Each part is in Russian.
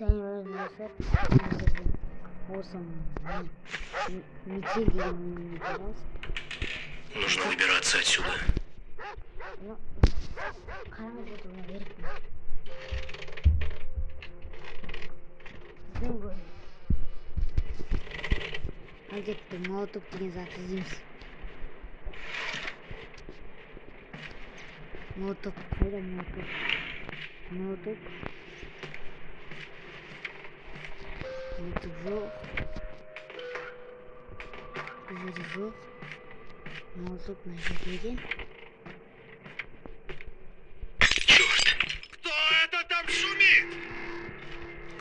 arkadaşlar. Метель не пожалуйста. Нужно выбираться отсюда. Ну, karanlık oldu buna verip mi? Bizden böyle. Hadi ettim. Molotov деген зат іздейміз. Молоток. Қайда молоток? Молоток. Молоток жоқ. Бұл жерде жоқ. Молоток мына жерде. Черт! Кто это там шумит?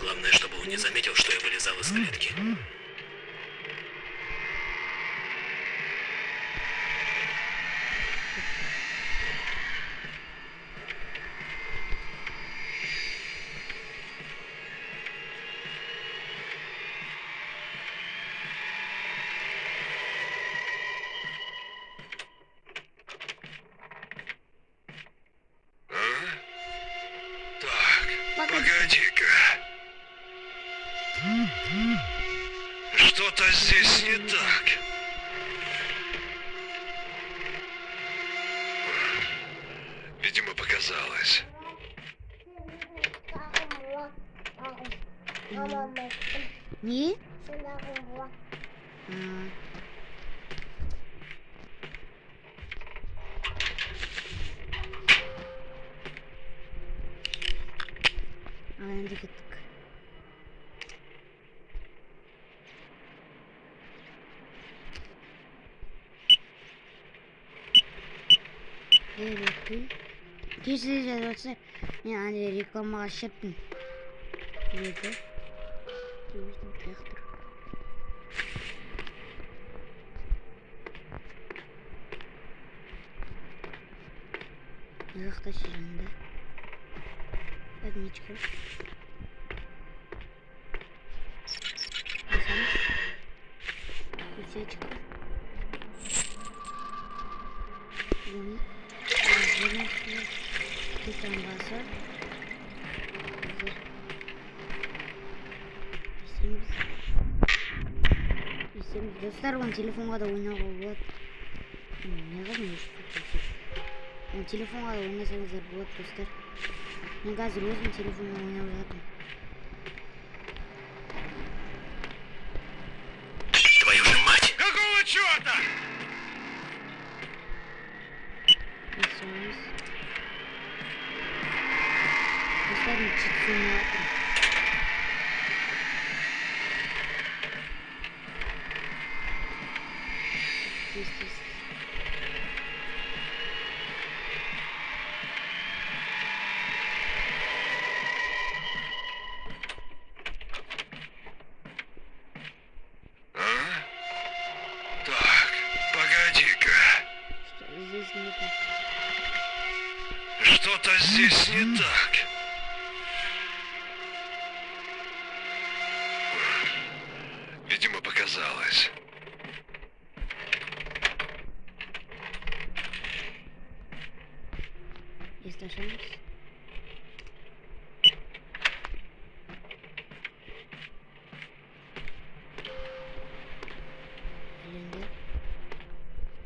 Главное, чтобы он не заметил, что я вылезал из клетки. Погоди-ка. Что-то здесь не так. Видимо, показалось. Не? Енді кеттік. Кешірім жазып жатса, мен андай рекламаға шеттім. Еді. Өзім таяқ тұр. Жақта шырынды. Отмечку. Кусечка. Там базар. Достар, он телефонға да ойнауға болады. Неғылмын он телефонға да ойнасаңыздар болады, достар. Мен қазір өзім телефонға ойнап жатырмын. Твою же мать! Какого черта? Достар, мен читсу ойнаватырмын. Что-то здесь не так. Видимо, показалось. Есть шанс.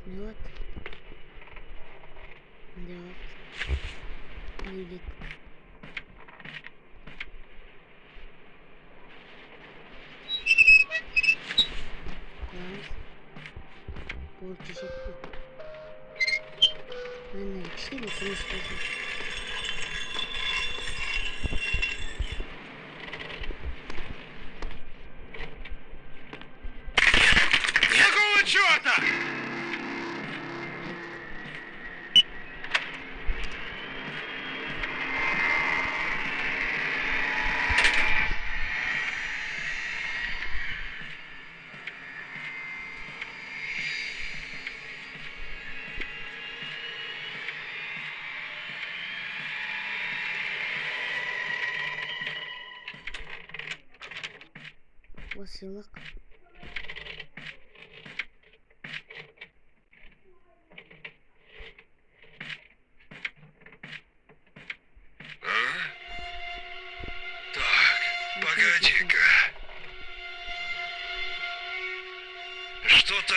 Вот. Видит. Класс. Полчаса. Наверное, 4 плюс. Какого черта? Посылок.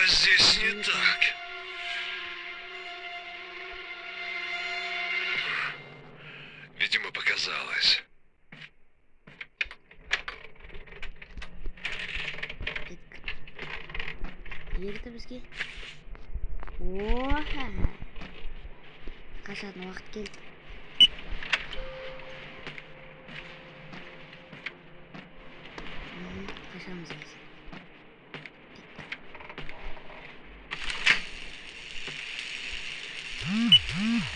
Что-то здесь не так. Видимо, показалось. Ерді бізге. Оха. Қашатын уақыт келді. Қашамыз қазір.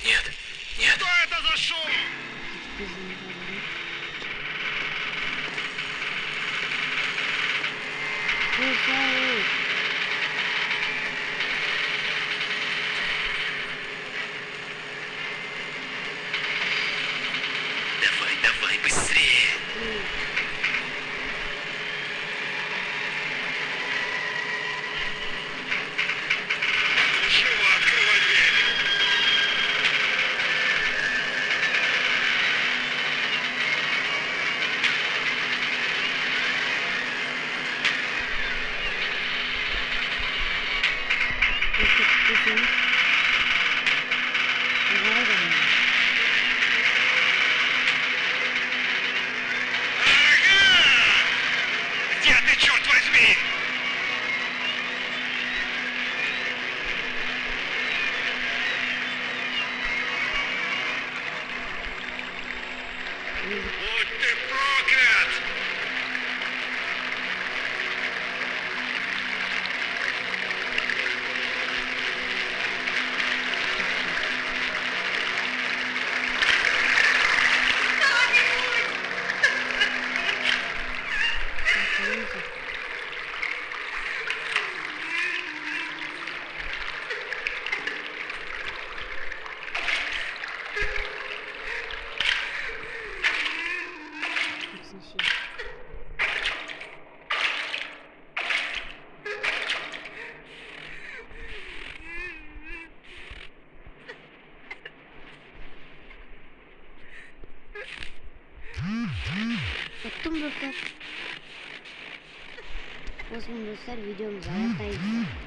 Нет, нет. Что это за шум? Давай, давай, быстрее. Живо открывай дверь. Где ты, черт возьми? Будь ты проклят! Öptüm dostlar. Olsun dostlar, videomuzu аяқтаймыз.